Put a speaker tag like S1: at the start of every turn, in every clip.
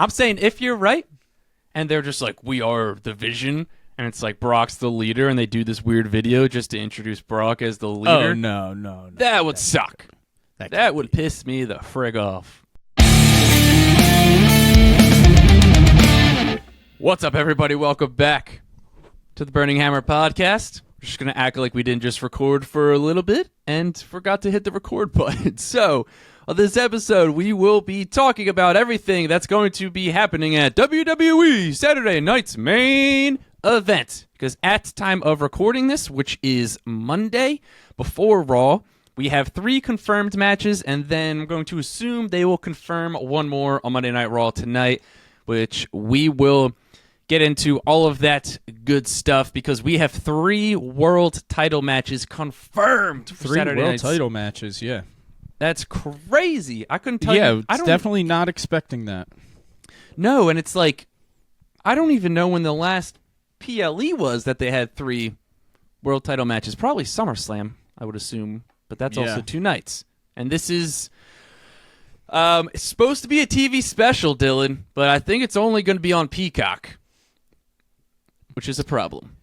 S1: I'm saying if you're right, and they're just like, we are the Vision, and it's like Brock's the leader, and they do this weird video just to introduce Brock as the leader.
S2: Oh, no.
S1: That would suck. That would piss me the frig off. What's up, everybody? Welcome back to the Burning Hammer podcast. We're just going to act like we didn't just record for a little bit and forgot to hit the record button. So, on this episode, we will be talking about everything that's going to be happening at WWE Saturday night's main event. Because at time of recording this, which is Monday, before Raw, we have 3 confirmed matches, and then I'm going to assume they will confirm one more on Monday Night Raw tonight, which we will get into all of that good stuff because we have 3 world title matches confirmed for
S2: 3
S1: Saturday
S2: world
S1: nights.
S2: title matches, yeah.
S1: That's crazy. I couldn't tell you.
S2: Yeah, it's definitely not expecting that.
S1: No, and it's like, I don't even know when the last PLE was that they had 3 world title matches. Probably SummerSlam, I would assume. But that's also 2 nights. And this is it's supposed to be a TV special, Dylan, but I think it's only going to be on Peacock, which is a problem.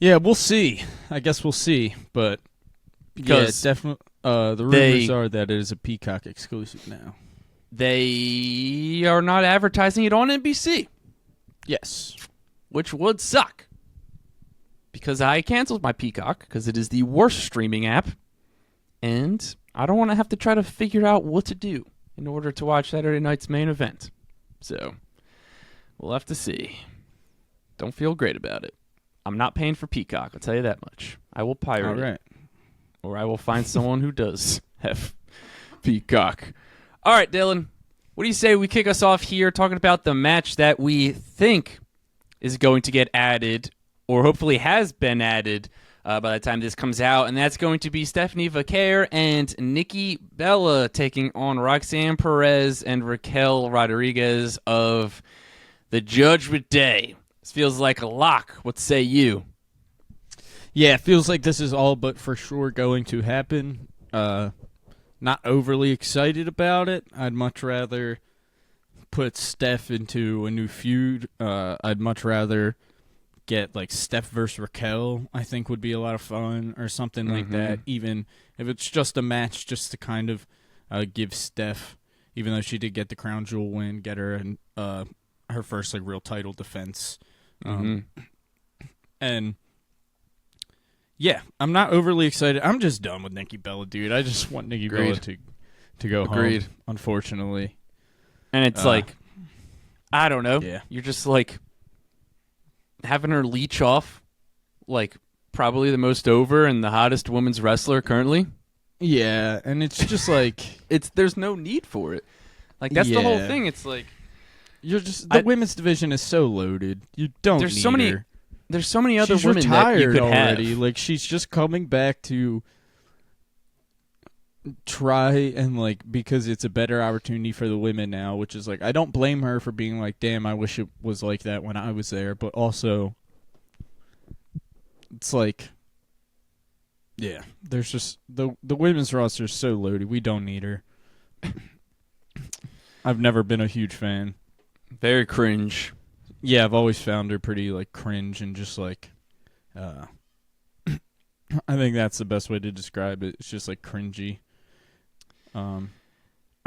S2: Yeah, we'll see. I guess we'll see, but because definitely the rumors are that it is a Peacock exclusive now.
S1: They are not advertising it on NBC.
S2: Yes.
S1: Which would suck. Because I canceled my Peacock because it is the worst streaming app. And I don't want to have to try to figure out what to do in order to watch Saturday night's main event. So, we'll have to see. Don't feel great about it. I'm not paying for Peacock, I'll tell you that much. I will pirate it. Or I will find someone who does have Peacock. All right, Dylan. What do you say we kick us off here talking about the match that we think is going to get added, or hopefully has been added, by the time this comes out, and that's going to be Stephanie Vaquer and Nikki Bella taking on Roxanne Perez and Raquel Rodriguez of the Judgment Day. This feels like a lock. What say you?
S2: Yeah, it feels like this is all but for sure going to happen. Not overly excited about it. I'd much rather put Steph into a new feud. I'd much rather get like Steph versus Raquel, I think would be a lot of fun, or something like that. Even if it's just a match, just to kind of give Steph, even though she did get the crown jewel win, get her and her first like real title defense. And yeah, I'm not overly excited. I'm just done with Nikki Bella, dude. I just want Nikki Bella to go home, unfortunately.
S1: And it's like, I don't know.
S2: Yeah.
S1: You're just like having her leech off, like, probably the most over and the hottest women's wrestler currently.
S2: Yeah, and it's just like
S1: there's no need for it. Like, that's the whole thing. It's like
S2: you're just the women's division is so loaded. You don't need her.
S1: There's so many other
S2: she's
S1: women that you could
S2: already.
S1: have.
S2: Like, she's just coming back to try and, like, because it's a better opportunity for the women now, which is like, I don't blame her for being like, damn, I wish it was like that when I was there, but also it's like, yeah, there's just the women's roster is so loaded. We don't need her. I've never been a huge fan.
S1: Very cringe.
S2: Yeah, I've always found her pretty, like, cringe and just, like, I think that's the best way to describe it. It's just, like, cringy.
S1: I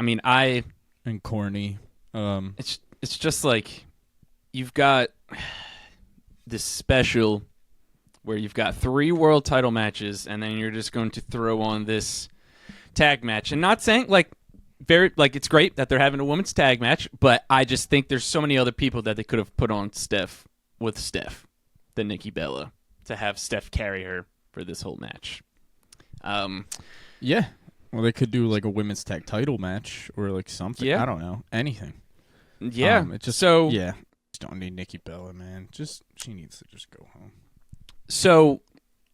S1: mean,
S2: and corny.
S1: It's just like you've got this special where you've got 3 world title matches, and then you're just going to throw on this tag match. And not saying like it's great that they're having a women's tag match, but I just think there's so many other people that they could have put on Steph than Nikki Bella, to have Steph carry her for this whole match.
S2: Yeah. Well, they could do like a women's tag title match or like something.
S1: Yeah.
S2: I don't know. Anything.
S1: Yeah.
S2: Just don't need Nikki Bella, man. She needs to just go home. So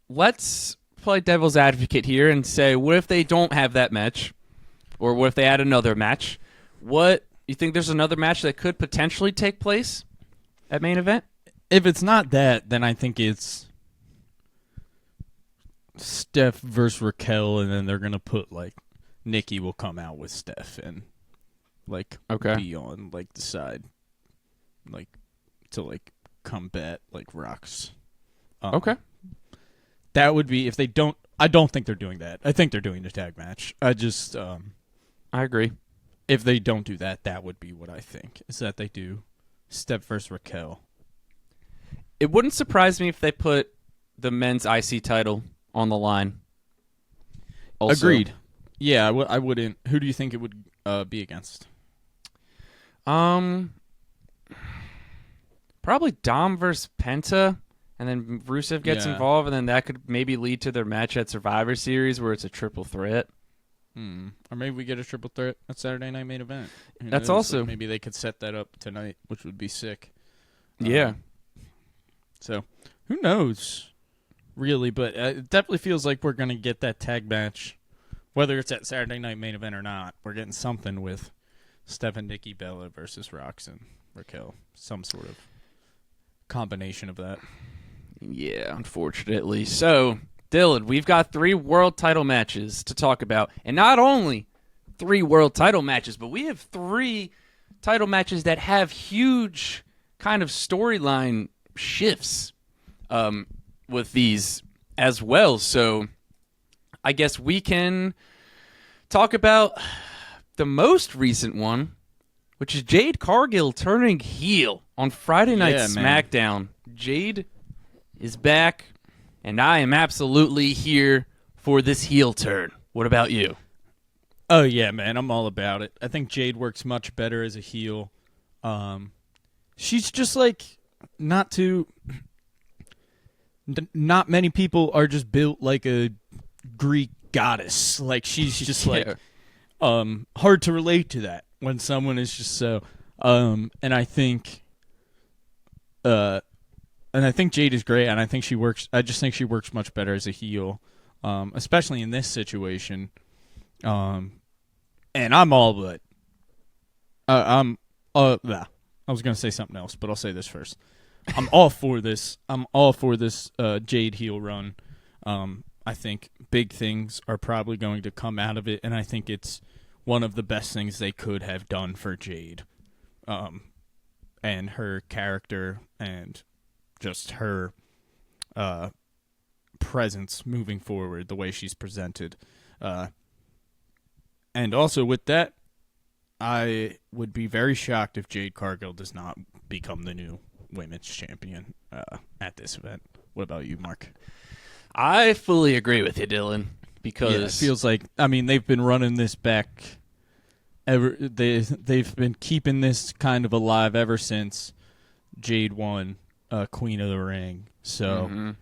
S1: let's play devil's advocate here and say, what if they don't have that match? Or what if they add another match? What, you think there's another match that could potentially take place at main event?
S2: If it's not that, then I think it's Steph versus Raquel, and then they're going to put, like, Nikki will come out with Steph, and like
S1: Okay.
S2: be on like the side, like to like combat like Rocks.
S1: Okay.
S2: That would be if they don't. I don't think they're doing that. I think they're doing the tag match. I just
S1: I agree.
S2: if they don't do that, that would be what I think is that they do Steph versus Raquel.
S1: It wouldn't surprise me if they put the men's IC title on the line. Also,
S2: Agreed. Yeah, I wouldn't. Who do you think it would be against?
S1: Probably Dom versus Penta, and then Rusev gets
S2: Yeah.
S1: involved, and then that could maybe lead to their match at Survivor Series where it's a triple threat.
S2: Or maybe we get a triple threat at Saturday Night Main Event. Who
S1: That's
S2: knows?
S1: also-
S2: Like, maybe they could set that up tonight, which would be sick.
S1: Yeah.
S2: So who knows, really? But it definitely feels like we're gonna get that tag match, whether it's at Saturday Night Main Event or not. We're getting something with Steph and Nikki Bella versus Rox and Raquel. Some sort of combination of that.
S1: Yeah, unfortunately. So, Dylan, we've got 3 world title matches to talk about. And not only 3 world title matches, but we have 3 title matches that have huge kind of storyline shifts with these as well. So, I guess we can talk about the most recent one, which is Jade Cargill turning heel on Friday Night
S2: Yeah, man.
S1: SmackDown. Jade is back, and I am absolutely here for this heel turn. What about you?
S2: Oh yeah, man, I'm all about it. I think Jade works much better as a heel. She's just like not many people are just built like a Greek goddess. Like she's just like hard to relate to that when someone is just so and I think Jade is great, and I think she works. I just think she works much better as a heel, especially in this situation. And I'm all but. I was gonna say something else, but I'll say this first. I'm all for this. I'm all for this Jade heel run. I think big things are probably going to come out of it, and I think it's one of the best things they could have done for Jade, and her character and just her presence moving forward, the way she's presented. And also with that, I would be very shocked if Jade Cargill does not become the new women's champion at this event. What about you, Mark?
S1: I fully agree with you, Dylan, because
S2: Yeah, it feels like, I mean, they've been running this back. They've been keeping this kind of alive ever since Jade won Queen of the Ring. So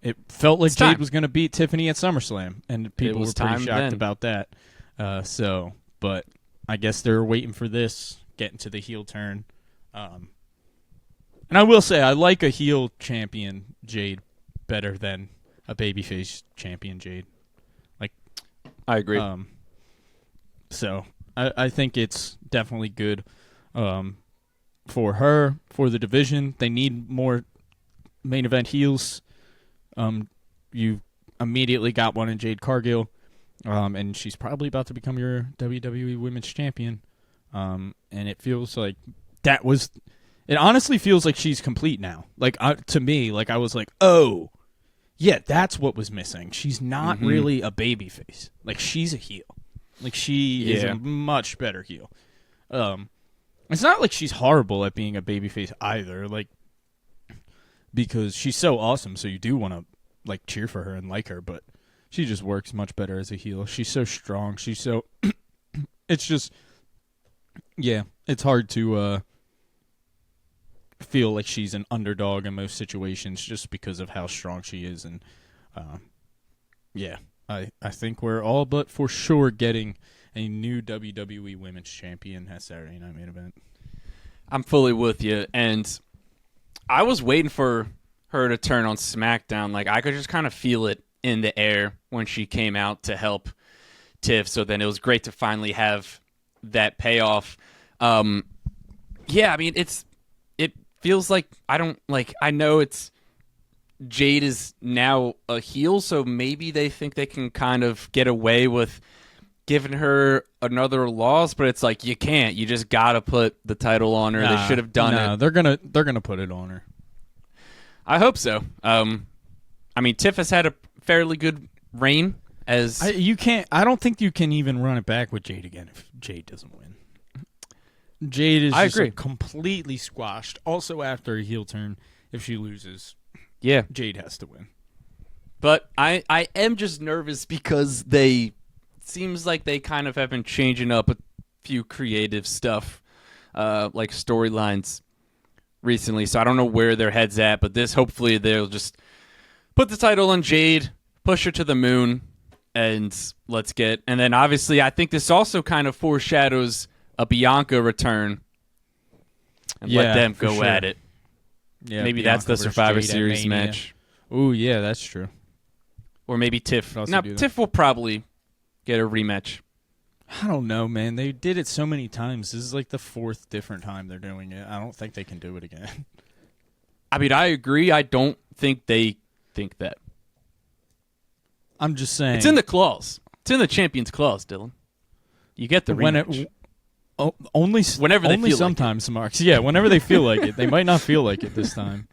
S2: it felt like Jade was going to beat Tiffany at SummerSlam, and people were pretty shocked about that. But I guess they're waiting for this, getting to the heel turn. And I will say, I like a heel champion Jade better than a babyface champion Jade. Like,
S1: I agree.
S2: So I think it's definitely good for her, for the division. They need more main event heels. You immediately got one in Jade Cargill, and she's probably about to become your WWE Women's Champion. And it feels like it honestly feels like she's complete now. Like to me, like I was like, oh, yeah, that's what was missing. She's not really a babyface. Like she's a heel. Like she is a much better heel. It's not like she's horrible at being a babyface either. Like because she's so awesome, so you do want to like cheer for her and like her. But she just works much better as a heel. She's so strong. She's so. It's just, yeah, it's hard to feel like she's an underdog in most situations just because of how strong she is. And yeah, I think we're all but for sure getting a new WWE Women's Champion at Saturday Night Main Event.
S1: I'm fully with you, and I was waiting for her to turn on SmackDown. Like I could just kind of feel it in the air when she came out to help Tiff. So then it was great to finally have that payoff. Yeah, I mean it feels like I know it's Jade is now a heel, so maybe they think they can kind of get away with given her another loss, but it's like you can't. You just gotta put the title on her. They should have done it.
S2: They're gonna put it on her.
S1: I hope so. I mean, Tiff has had a fairly good reign as
S2: you can't. I don't think you can even run it back with Jade again if Jade doesn't win. Jade is just like, completely squashed. Also, after a heel turn, if she loses, Jade has to win.
S1: But I am just nervous because seems like they kind of have been changing up a few creative stuff, like storylines recently. So I don't know where their head's at, but hopefully they'll just put the title on Jade, push her to the moon, and and then obviously I think this also kind of foreshadows a Bianca return and let them go at it.
S2: Yeah,
S1: maybe
S2: Bianca
S1: that's the Survivor
S2: Jade
S1: Series match.
S2: Oh yeah, that's true.
S1: Or maybe Tiff. Now Tiff will probably get a rematch.
S2: I don't know, man. They did it so many times. This is like the 4th different time they're doing it. I don't think they can do it again.
S1: I mean, I agree. I don't think they think that.
S2: I'm just saying.
S1: It's in the clause. It's in the Champions Clause, Dylan. You get the rematch.
S2: Only
S1: whenever they
S2: only
S1: feel
S2: sometimes,
S1: like it.
S2: Marks. Yeah, whenever they feel like it. They might not feel like it this time.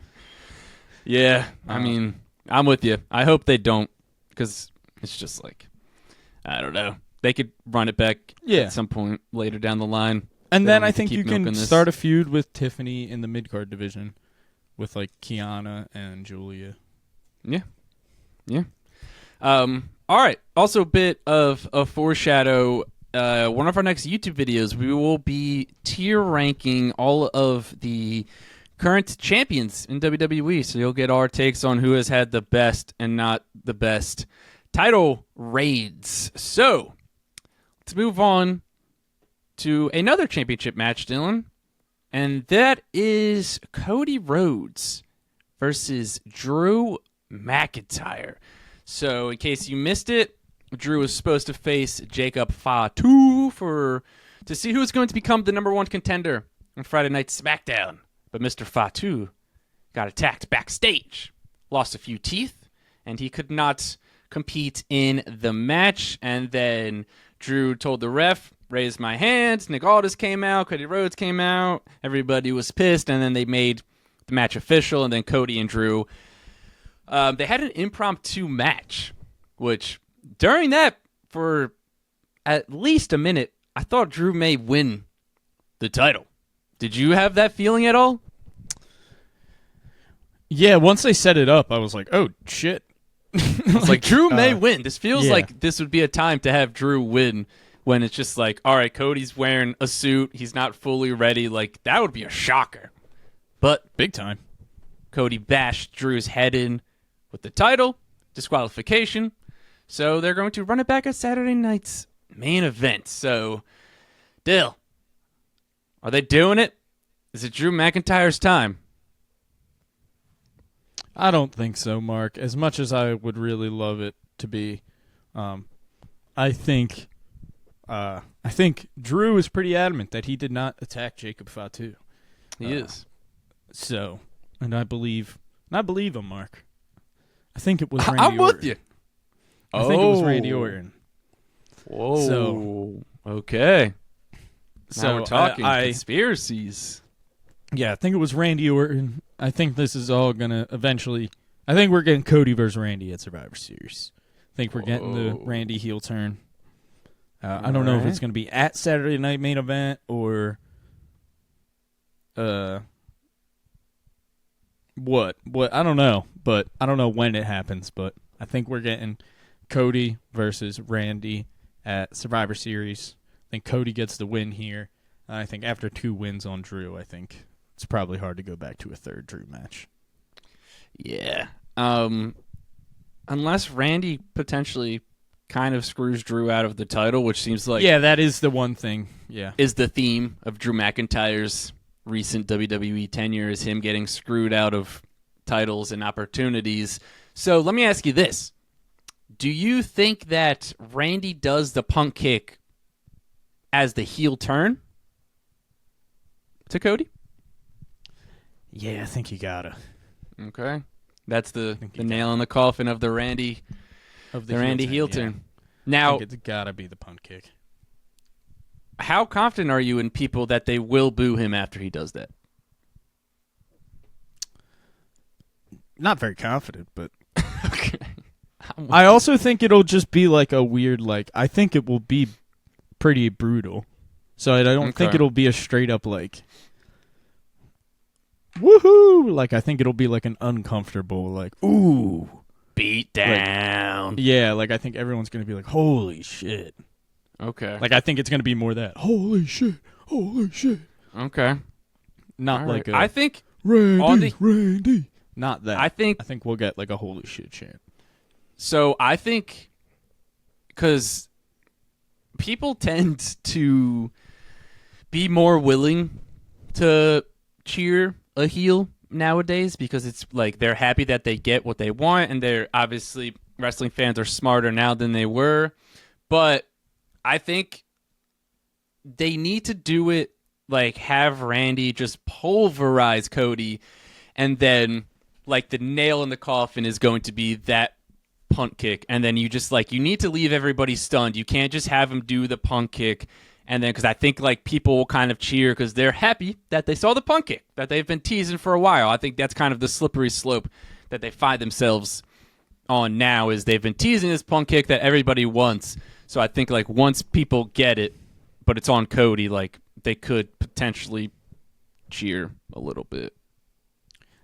S1: Yeah, I mean, I'm with you. I hope they don't, because it's just like, I don't know. They could run it back at some point later down the line.
S2: And then I think you can start a feud with Tiffany in the mid-card division with, like, Kiana and Julia.
S1: Yeah. Yeah. All right. Also a bit of a foreshadow. One of our next YouTube videos, we will be tier ranking all of the current champions in WWE. So you'll get our takes on who has had the best and not the best title reigns. So let's move on to another championship match, Dylan. And that is Cody Rhodes versus Drew McIntyre. So in case you missed it, Drew was supposed to face Jacob Fatu to see who's going to become the number 1 contender on Friday Night SmackDown. But Mr. Fatu got attacked backstage, lost a few teeth, and he could not compete in the match. And then Drew told the ref, raise my hand. Nick Aldis came out. Cody Rhodes came out. Everybody was pissed, and then they made the match official, and then Cody and Drew, they had an impromptu match, which during that, for at least a minute, I thought Drew may win the title. Did you have that feeling at all?
S2: Yeah, once they set it up, I was like, oh, shit.
S1: It's like, Drew may win. This feels like this would be a time to have Drew win when it's just like, all right, Cody's wearing a suit. He's not fully ready. Like, that would be a shocker. But
S2: big time.
S1: Cody bashed Drew's head in with the title, disqualification. So they're going to run it back at Saturday night's main event. So, Dill, are they doing it? Is it Drew McIntyre's time?
S2: I don't think so, Mark. As much as I would really love it to be, I think Drew is pretty adamant that he did not attack Jacob Fatu.
S1: He is.
S2: So, and I believe him, Mark. I think it was Randy
S1: I'm
S2: Orton.
S1: with you.
S2: I think it was Randy Orton.
S1: Whoa.
S2: So,
S1: okay.
S2: So
S1: now we're talking conspiracies.
S2: Yeah, I think it was Randy Orton. I think this is all going to eventually... I think we're getting Cody versus Randy at Survivor Series. I think we're getting the Randy heel turn. I don't know if it's going to be at Saturday Night Main Event or... What? I don't know. But I don't know when it happens. But I think we're getting Cody versus Randy at Survivor Series. I think Cody gets the win here. I think after 2 wins on Drew, I think it's probably hard to go back to a third Drew match.
S1: Yeah. Unless Randy potentially kind of screws Drew out of the title, which seems like...
S2: Yeah, that is the one thing. Yeah.
S1: Is the theme of Drew McIntyre's recent WWE tenure, is him getting screwed out of titles and opportunities. So let me ask you this. Do you think that Randy does the punk kick as the heel turn to Cody?
S2: Yeah, I think you gotta.
S1: Okay. That's the nail in the coffin of the Randy heel turn. Now,
S2: it's gotta be the punt kick.
S1: how confident are you in people that they will boo him after he does that?
S2: Not very confident, but
S1: Okay.
S2: I also think it'll just be like a weird, like, I think it will be pretty brutal. So I don't think it'll be a straight up, like, woohoo! Like, I think it'll be like an uncomfortable, like, ooh.
S1: Beat down.
S2: Like, yeah, like, I think everyone's going to be like, holy shit.
S1: Okay.
S2: Like, I think it's going to be more that, holy shit, holy shit.
S1: Okay.
S2: Not
S1: All
S2: like
S1: right.
S2: a,
S1: I think
S2: Randy. Not that.
S1: I think
S2: we'll get like a holy shit chant.
S1: so. I think because people tend to be more willing to cheer a heel nowadays because it's like they're happy that they get what they want, and they're obviously wrestling fans are smarter now than they were. But I think they need to do it like have Randy just pulverize Cody, and then like the nail in the coffin is going to be that punt kick, and then you just like you need to leave everybody stunned. You can't just have him do the punt kick, and then because I think like people will kind of cheer because they're happy that they saw the punt kick that they've been teasing for a while. I think that's kind of the slippery slope that they find themselves on now is they've been teasing this punt kick that everybody wants. So I think like once people get it, but it's on Cody, like they could potentially cheer a little bit.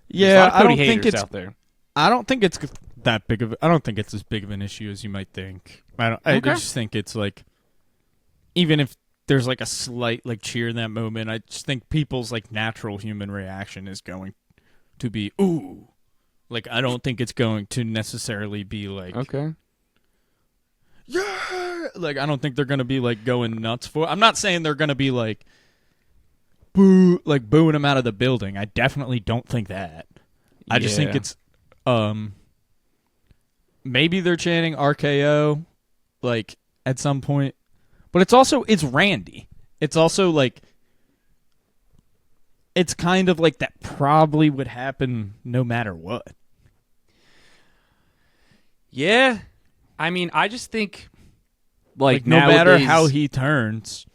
S2: Yeah, I don't
S1: think
S2: it's
S1: out there.
S2: I don't think it's that big of. I don't think it's as big of an issue as you might think. I just think it's like, even if there's like a slight like cheer in that moment, I just think people's like natural human reaction is going to be ooh. Like I don't think it's going to necessarily be like yeah. Like I don't think they're gonna be like going nuts for. I'm not saying they're gonna be like boo, like booing him out of the building. I definitely don't think that. I just think it's maybe they're chanting RKO like at some point. But it's Randy. It's also like it's kind of like that probably would happen no matter what.
S1: Yeah. I mean, I just think like
S2: no
S1: nowadays,
S2: matter how he turns,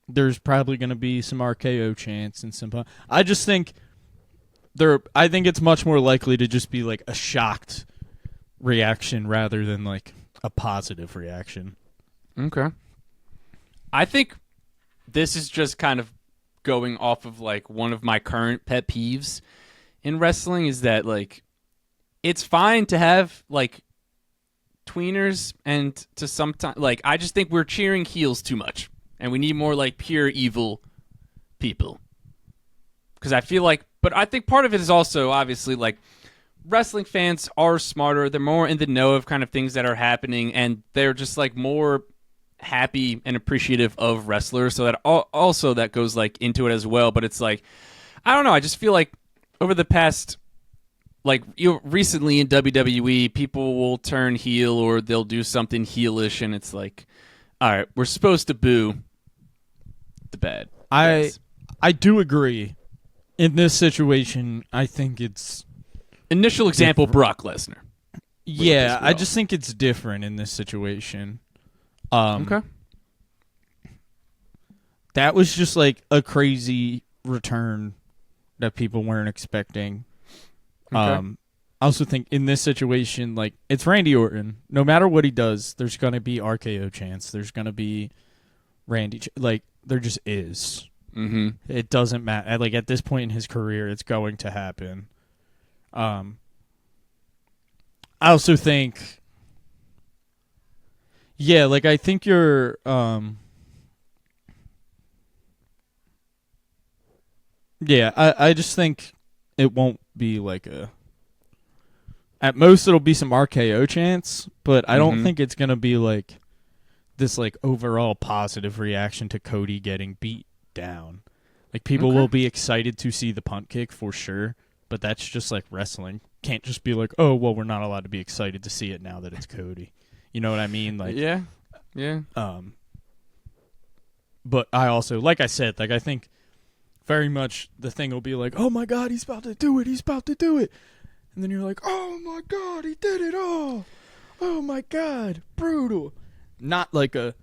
S2: there's probably going to be some RKO chants and some. I just think I think it's much more likely to just be like a shocked reaction rather than like a positive reaction.
S1: Okay. I think this is just kind of going off of like one of my current pet peeves in wrestling is that like it's fine to have like tweeners and to sometimes like I just think we're cheering heels too much and we need more like pure evil people. Because I feel like, but I think part of it is also obviously like wrestling fans are smarter. They're more in the know of kind of things that are happening, and they're just like more happy and appreciative of wrestlers. So that also that goes like into it as well. But it's like, I don't know. I just feel like over the past, like recently in WWE, people will turn heel or they'll do something heelish, and it's like, all right, we're supposed to boo the bad.
S2: I do agree. In this situation, I think it's
S1: initial example Brock Lesnar.
S2: Yeah, I just think it's different in this situation.
S1: Okay.
S2: That was just like a crazy return that people weren't expecting.
S1: Okay.
S2: I also think in this situation, like it's Randy Orton. No matter what he does, there's gonna be RKO chants. There's gonna be Randy. Like there just is.
S1: Mm-hmm.
S2: It doesn't matter. Like at this point in his career, it's going to happen. I also think, yeah, like I think you're, yeah, I just think it won't be like at most it'll be some RKO chants, but I don't think it's going to be like this like overall positive reaction to Cody getting beat down. Like people will be excited to see the punt kick for sure, but that's just like wrestling. Can't just be like, oh well, we're not allowed to be excited to see it now that it's Cody. You know what I mean? Like
S1: yeah.
S2: But I also, like I said, like I think very much the thing will be like, oh my god, he's about to do it, and then you're like, oh my god, he did it all. oh my God, brutal. Not like a,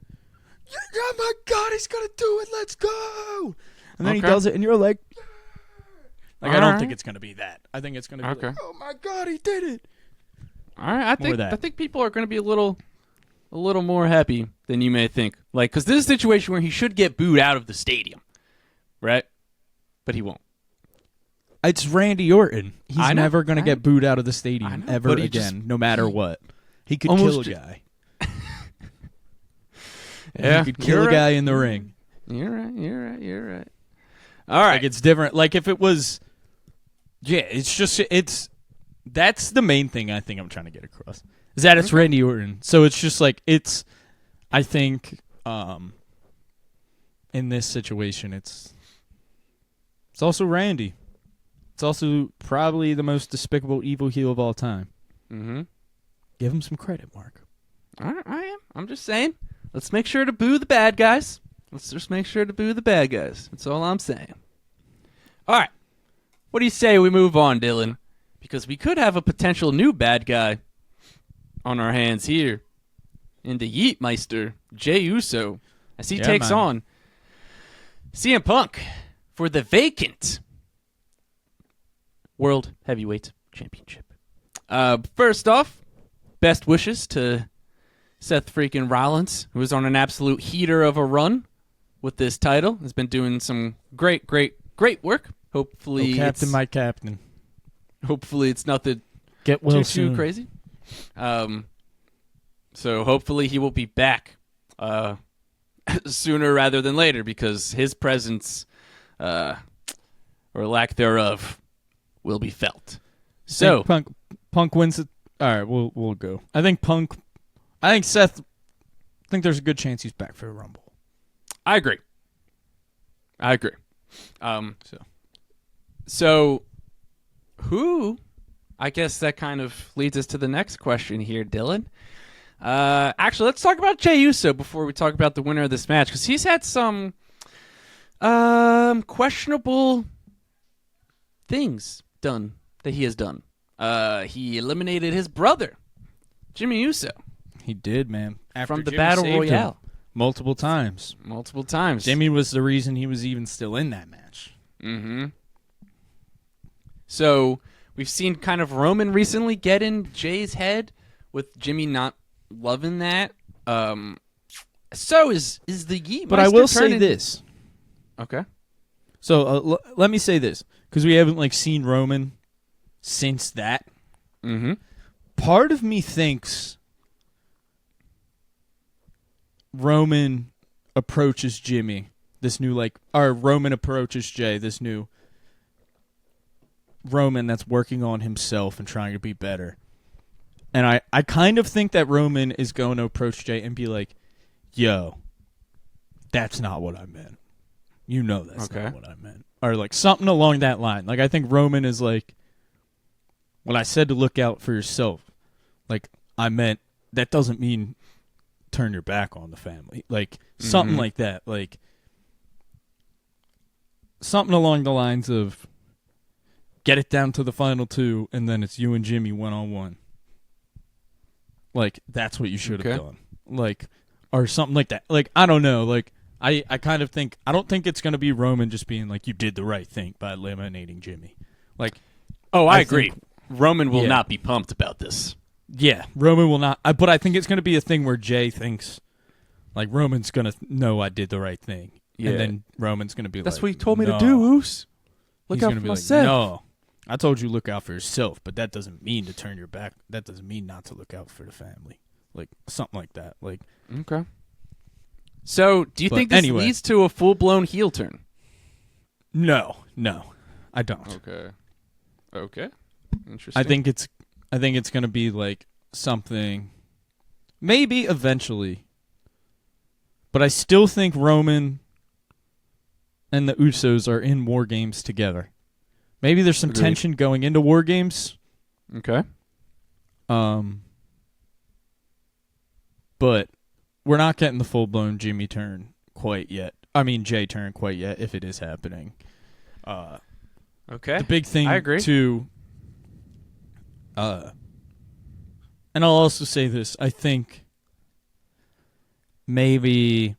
S2: oh my God, he's going to do it, let's go. And then he does it, and you're like, I don't think it's going to be that. I think it's going to be like, oh my God, he did it.
S1: All right, I think people are going to be a little more happy than you may think. Like, because this is a situation where he should get booed out of the stadium, right? But he won't.
S2: It's Randy Orton. He's never going to get booed out of the stadium ever again, no matter what. He could kill a guy.
S1: Yeah,
S2: he could kill a guy in the ring.
S1: You're right. All right.
S2: Like, it's different. Like, if it was... Yeah, it's that's the main thing I think I'm trying to get across. Is that it's Randy Orton. So it's just like, I think, in this situation, it's also Randy. It's also probably the most despicable evil heel of all time.
S1: Mm-hmm.
S2: Give him some credit, Mark.
S1: I am. I'm just saying. Let's make sure to boo the bad guys. That's all I'm saying. All right. What do you say we move on, Dylan? Because we could have a potential new bad guy on our hands here in the Yeetmeister, Jey Uso, as he takes on CM Punk for the vacant World Heavyweight Championship. First off, best wishes to Seth freaking Rollins, who is on an absolute heater of a run with this title. Has been doing some great work. Hopefully,
S2: my captain.
S1: Hopefully, it's nothing too crazy. So hopefully he will be back sooner rather than later, because his presence, or lack thereof, will be felt. So
S2: Punk wins it. All right, we'll go. I think Seth. I think there's a good chance he's back for a Rumble.
S1: I agree. So who? I guess that kind of leads us to the next question here, Dylan. Actually, let's talk about Jey Uso before we talk about the winner of this match, because he's had some questionable things done that he has done. He eliminated his brother, Jimmy Uso.
S2: He did, man.
S1: From the Battle Royale.
S2: Multiple times. Jimmy was the reason he was even still in that match.
S1: Mm-hmm. So we've seen kind of Roman recently get in Jay's head with Jimmy not loving that. So is the Yeet.
S2: But I will say this.
S1: Okay.
S2: So let me say this, because we haven't seen Roman since that.
S1: Mm-hmm.
S2: Part of me thinks Roman approaches Jimmy, this new or Roman approaches Jey, this new Roman that's working on himself and trying to be better. And I kind of think that Roman is going to approach Jey and be like, yo, that's not what I meant. You know that's not what I meant. Or something along that line. I think Roman is like, when I said to look out for yourself, I meant that doesn't mean turn your back on the family. Something like that. Something along the lines of get it down to the final two, and then it's you and Jimmy one-on-one. That's what you should have done. Or something like that. I don't know. I kind of think, I don't think it's going to be Roman just being you did the right thing by eliminating Jimmy.
S1: I agree. Roman will not be pumped about this.
S2: Yeah, Roman will not. But I think it's going to be a thing where Jey thinks, Roman's going to know I did the right thing. Yeah. And then Roman's going to be
S1: that's what you told me to do, Oos. Look out for myself.
S2: No, I told you look out for yourself, but that doesn't mean to turn your back. That doesn't mean not to look out for the family. Something like that.
S1: Okay. So, do you think this leads to a full-blown heel turn?
S2: No, I don't.
S1: Okay. Interesting.
S2: I think it's going to be something, maybe eventually, but I still think Roman and the Usos are in War Games together. Maybe there's some tension going into War Games.
S1: Okay.
S2: But we're not getting the full-blown Jimmy turn quite yet. I mean, Jey turn quite yet, if it is happening.
S1: Okay.
S2: The big thing,
S1: I agree.
S2: too, And I'll also say this. I think maybe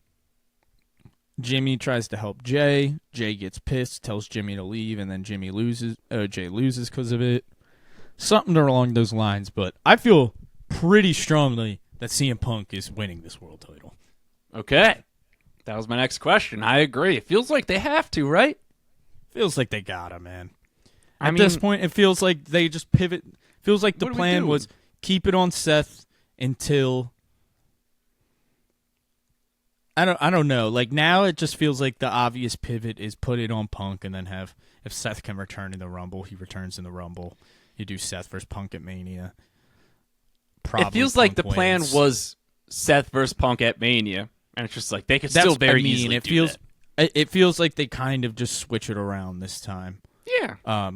S2: Jimmy tries to help Jey. Jey gets pissed, tells Jimmy to leave, and then Jey loses because of it. Something along those lines. But I feel pretty strongly that CM Punk is winning this world title.
S1: Okay. That was my next question. I agree. It feels like they have to, right?
S2: Feels like they gotta, man. At this point, it feels like they just pivot. Feels like the plan was keep it on Seth until I don't know. Like now, it just feels like the obvious pivot is put it on Punk, and then have if Seth can return in the Rumble, he returns in the Rumble. You do Seth versus Punk at Mania. Probably
S1: it feels
S2: Punk
S1: like the plan
S2: wins.
S1: was Seth versus Punk at Mania, and it's just like they could still very easily do that.
S2: It feels like they kind of just switch it around this time.
S1: Yeah.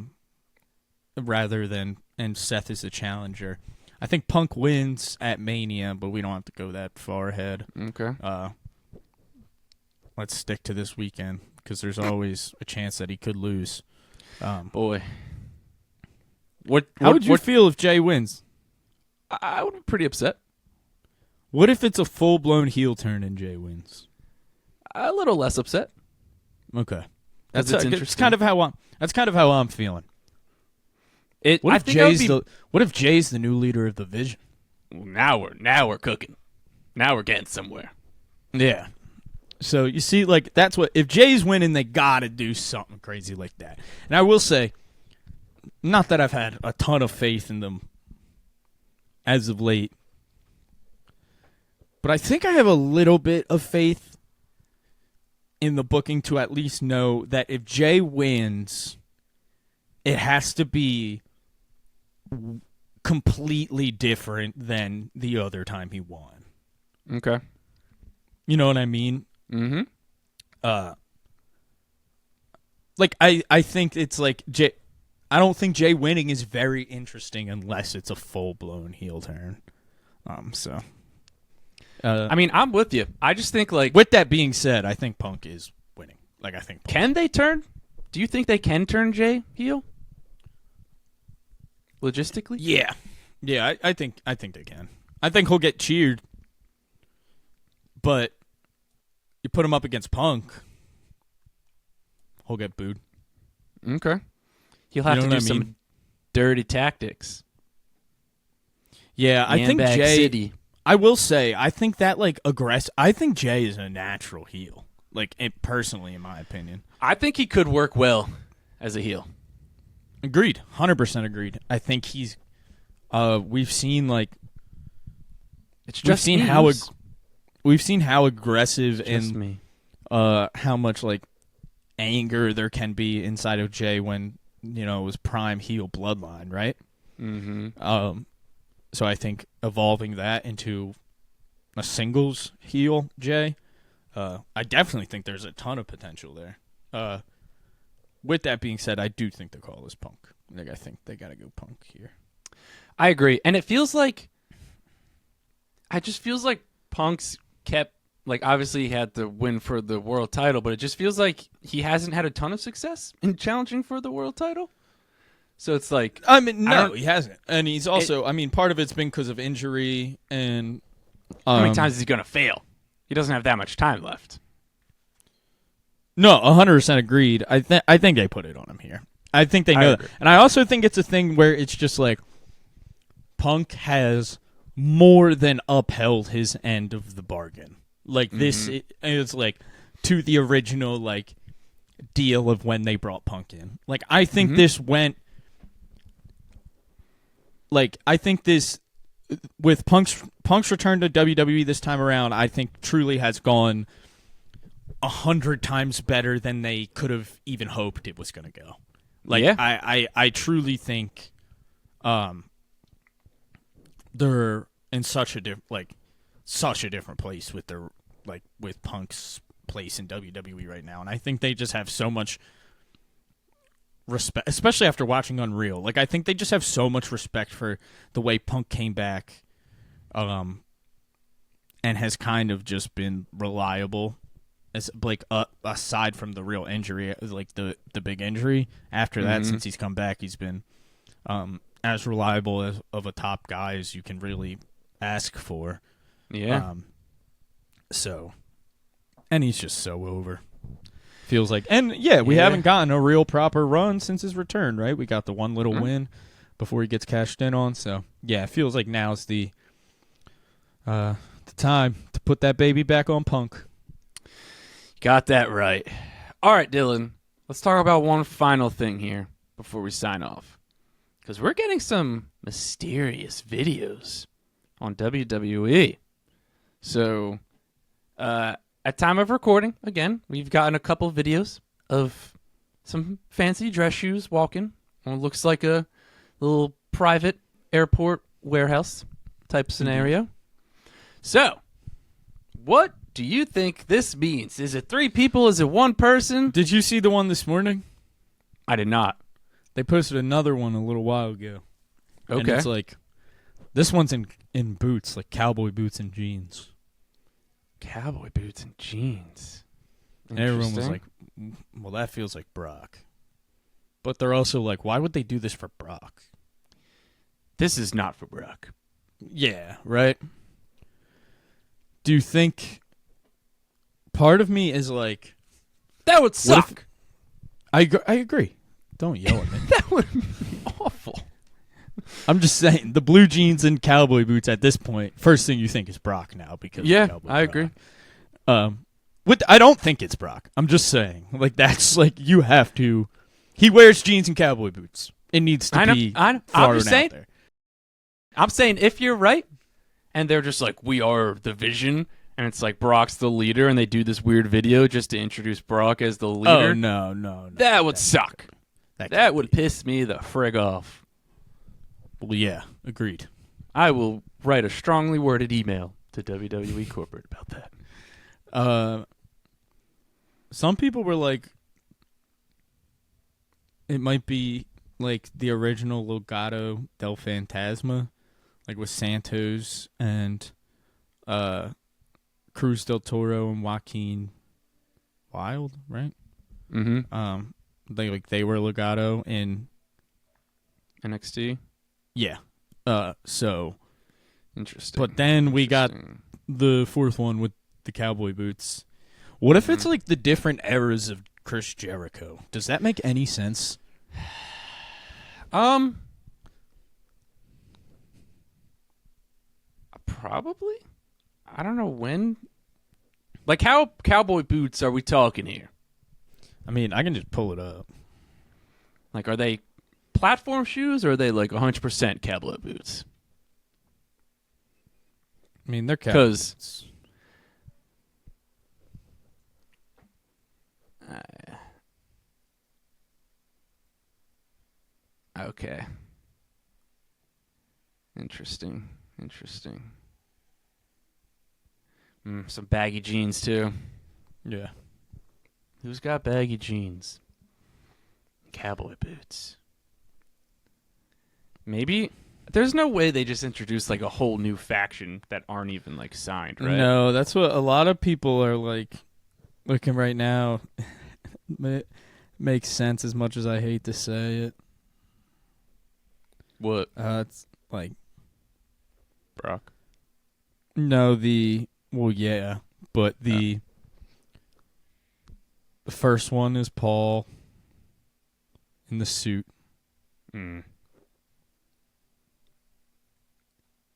S2: Rather than and Seth is the challenger. I think Punk wins at Mania, but we don't have to go that far ahead.
S1: Okay.
S2: Let's stick to this weekend because there's always a chance that he could lose.
S1: Boy.
S2: How would you feel if Jey wins?
S1: I would be pretty upset.
S2: What if it's a full-blown heel turn and Jey wins?
S1: A little less upset.
S2: Okay.
S1: That's
S2: That's kind of how I'm feeling. What if Jay's the new leader of the Vision?
S1: Now we're cooking. Now we're getting somewhere.
S2: Yeah. So you see, like that's what if Jay's winning, they gotta do something crazy like that. And I will say, not that I've had a ton of faith in them as of late, but I think I have a little bit of faith in the booking to at least know that if Jey wins, it has to be completely different than the other time he won.
S1: Okay.
S2: You know what I mean?
S1: Mm-hmm.
S2: Like I think it's like Jey. I don't think Jey winning is very interesting unless it's a full blown heel turn. So.
S1: I mean, I'm with you. I just think like.
S2: With that being said, I think Punk is winning. Like I think.
S1: Can they turn? Do you think they can turn Jey heel? Logistically?
S2: Yeah. Yeah, I think they can. I think he'll get cheered. But you put him up against Punk, he'll get booed.
S1: Okay. He'll have to do some dirty tactics.
S2: Yeah, I think Jey.
S1: City.
S2: I will say, I think that like aggressive. I think Jey is a natural heel. Like personally, in my opinion,
S1: I think he could work well as a heel.
S2: Agreed, 100% agreed. I think he's. We've seen like.
S1: It's just
S2: we've seen how aggressive
S1: just
S2: and
S1: me.
S2: How much like anger there can be inside of Jey when it was prime heel bloodline, right?
S1: Mm-hmm.
S2: So I think evolving that into a singles heel Jey, I definitely think there's a ton of potential there. With that being said, I do think the call is Punk. Like I think they got to go Punk here.
S1: I agree, and it feels like. It just feels like Punk's kept like obviously he had the win for the world title, but it just feels like he hasn't had a ton of success in challenging for the world title. So it's like
S2: I mean, no, he hasn't, and he's also. I mean, part of it's been because of injury and.
S1: How many times is he going to fail? He doesn't have that much time left.
S2: No, 100% agreed. I think they put it on him here. I think they know that. And I also think it's a thing where it's just like Punk has more than upheld his end of the bargain. Like this it's like to the original like deal of when they brought Punk in. Like I think this went like I think this with Punk's return to WWE this time around, I think truly has gone 100 times better than they could have even hoped it was going to go. Like
S1: yeah.
S2: I truly think they're in such a different place with their with Punk's place in WWE right now, and I think they just have so much respect, especially after watching Unreal. Like I think they just have so much respect for the way Punk came back, and has kind of just been reliable. As like aside from the real injury, like the big injury. After that, since he's come back, he's been as reliable of a top guy as you can really ask for.
S1: Yeah.
S2: And he's just so over. Feels like, and we haven't gotten a real proper run since his return, right? We got the one little win before he gets cashed in on. So yeah, it feels like now's the time to put that baby back on Punk.
S1: Got that right. All right, Dylan. Let's talk about one final thing here before we sign off. Because we're getting some mysterious videos on WWE. So, at time of recording, again, we've gotten a couple videos of some fancy dress shoes walking on what looks like a little private airport warehouse type scenario. So, what do you think this means? Is it 3 people? Is it 1 person?
S2: Did you see the one this morning?
S1: I did not.
S2: They posted another one a little while ago.
S1: Okay.
S2: And it's like, this one's in boots, like cowboy boots and jeans.
S1: Cowboy boots and jeans.
S2: And everyone was like, well, that feels like Brock. But they're also like, why would they do this for Brock?
S1: This is not for Brock.
S2: Yeah, right? Do you think... Part of me is like...
S1: That would suck.
S2: I agree. Don't yell at me.
S1: That would be awful.
S2: I'm just saying, the blue jeans and cowboy boots at this point, first thing you think is Brock now. Because
S1: I agree.
S2: I don't think it's Brock. I'm just saying. Like, that's like, you have to... He wears jeans and cowboy boots. It needs to be
S1: I'm just saying,
S2: there.
S1: I'm saying if you're right, and they're just like, we are the Vision, and it's like Brock's the leader, and they do this weird video just to introduce Brock as the leader.
S2: Oh, no.
S1: That would suck.
S2: That
S1: That would piss me the frig off.
S2: Well, yeah, agreed.
S1: I will write a strongly worded email to WWE Corporate about that.
S2: Some people were like, it might be like the original Legado del Fantasma, like with Santos and Cruz del Toro and Joaquin Wild, right?
S1: Mm-hmm.
S2: They were Legado in
S1: NXT.
S2: Yeah. So
S1: Interesting.
S2: but then we got the 4th one with the cowboy boots. What if it's like the different eras of Chris Jericho? Does that make any sense?
S1: Probably. I don't know when. Like, how cowboy boots are we talking here?
S2: I mean, I can just pull it up.
S1: Like, are they platform shoes or are they like 100% cowboy boots?
S2: I mean, they're cowboy boots.
S1: Okay. Interesting. Some baggy jeans, too.
S2: Yeah.
S1: Who's got baggy jeans? Cowboy boots. Maybe. There's no way they just introduced like a whole new faction that aren't even like signed, right?
S2: No, that's what a lot of people are like looking right now. It makes sense as much as I hate to say it.
S1: What?
S2: It's like
S1: Brock.
S2: No, but the first one is Paul in the suit.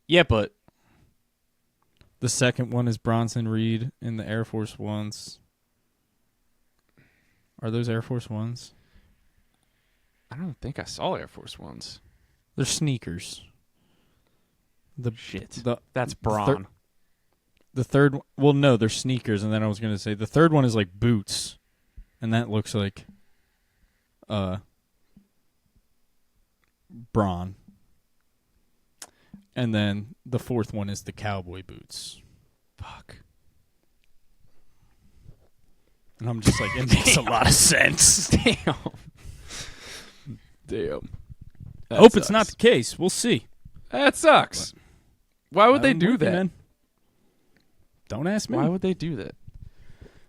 S1: Yeah, but
S2: the second one is Bronson Reed in the Air Force Ones. Are those Air Force Ones?
S1: I don't think I saw Air Force Ones.
S2: They're sneakers.
S1: That's Braun.
S2: The third, well, no, they're sneakers, and then I was going to say the third one is like boots, and that looks like Braun. And then the 4th one is the cowboy boots.
S1: Fuck.
S2: And I'm just like, it makes a lot of sense.
S1: Damn.
S2: I hope it's not the case. We'll see.
S1: That sucks. Why would they do that?
S2: Man. Don't ask me.
S1: Why would they do that?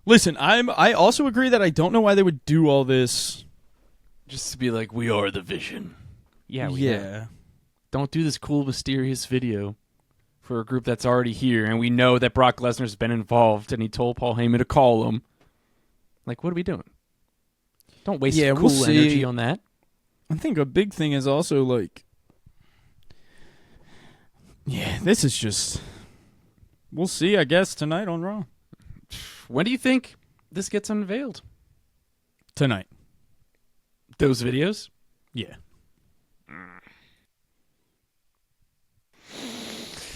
S2: Listen, I also agree that I don't know why they would do all this.
S1: Just to be like, we are the Vision. Yeah. Don't do this cool, mysterious video for a group that's already here, and we know that Brock Lesnar's been involved, and he told Paul Heyman to call him. Like, what are we doing? Don't waste cool energy on that.
S2: I think a big thing is also, like, this is just, we'll see, I guess, tonight on Raw.
S1: When do you think this gets unveiled?
S2: Tonight.
S1: Those videos?
S2: Yeah.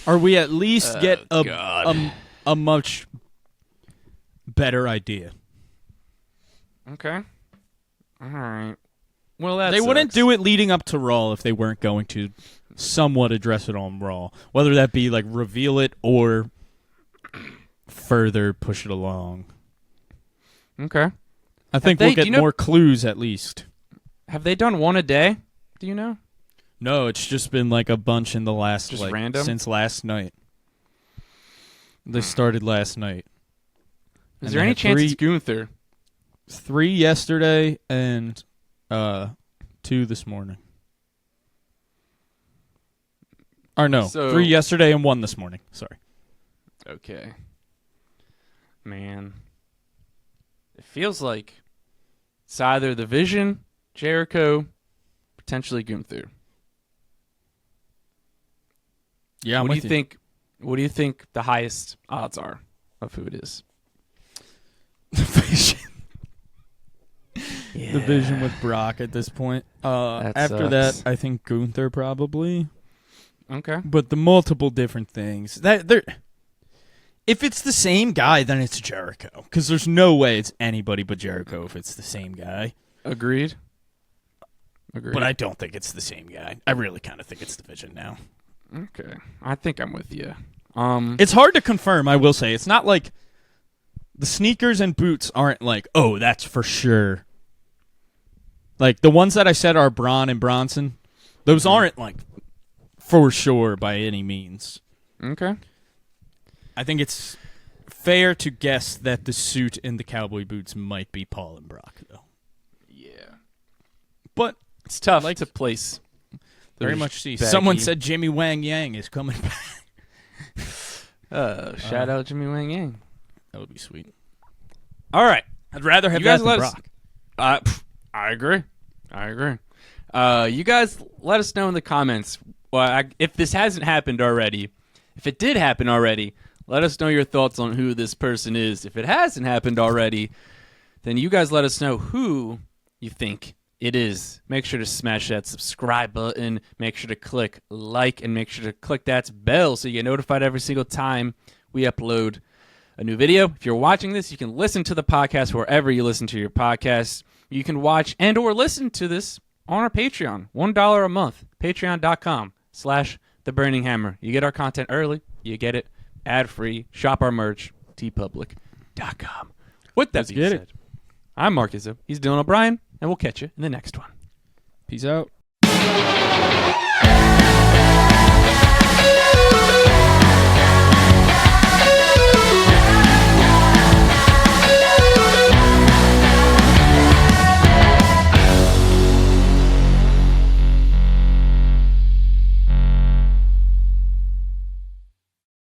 S2: Or we at least get a much better idea.
S1: Okay. All right. Well, that
S2: they
S1: sucks.
S2: wouldn't do it leading up to Raw if they weren't going to somewhat address it on Raw. Whether that be like reveal it or further push it along.
S1: Okay.
S2: I think we'll get more clues at least.
S1: Have they done one a day? Do you know?
S2: No, it's just been like a bunch in the last,
S1: just random?
S2: Since last night. They started last night.
S1: Is there any chance it's Gunther?
S2: 3 yesterday and 2 this morning. Or no, 3 yesterday and 1 this morning. Sorry.
S1: Okay. Man. It feels like it's either the Vision, Jericho, potentially Gunther.
S2: Yeah,
S1: what do you think? What do you think the highest odds are of who it is?
S2: The Vision. The Vision with Brock at this point. After that, I think Gunther probably.
S1: Okay.
S2: But the multiple different things if it's the same guy, then it's Jericho. Because there's no way it's anybody but Jericho if it's the same guy.
S1: Agreed.
S2: But I don't think it's the same guy. I really kind of think it's the Vision now.
S1: Okay. I think I'm with you.
S2: It's hard to confirm, I will say. It's not like the sneakers and boots aren't like, oh, that's for sure. Like, the ones that I said are Braun and Bronson, those aren't, like, for sure by any means.
S1: Okay.
S2: I think it's fair to guess that the suit and the cowboy boots might be Paul and Brock, though.
S1: Yeah.
S2: But
S1: it's tough to place.
S2: Very much see. Someone said Jimmy Wang Yang is coming back.
S1: Shout out Jimmy Wang Yang.
S2: That would be sweet.
S1: All right.
S2: I'd rather have that than Brock.
S1: I agree. You guys let us know in the comments if this hasn't happened already. If it did happen already, let us know your thoughts on who this person is. If it hasn't happened already, then you guys let us know who you think it is. Make sure to smash that subscribe button. Make sure to click like and make sure to click that bell so you get notified every single time we upload a new video. If you're watching this, you can listen to the podcast wherever you listen to your podcasts. You can watch and or listen to this on our Patreon. $1 a month. Patreon.com/TheBurningHammer. You get our content early. You get it ad-free. Shop our merch. tpublic.com. With that being said, I'm Mark Izzo. He's Dylan O'Brien, and we'll catch you in the next one.
S2: Peace out.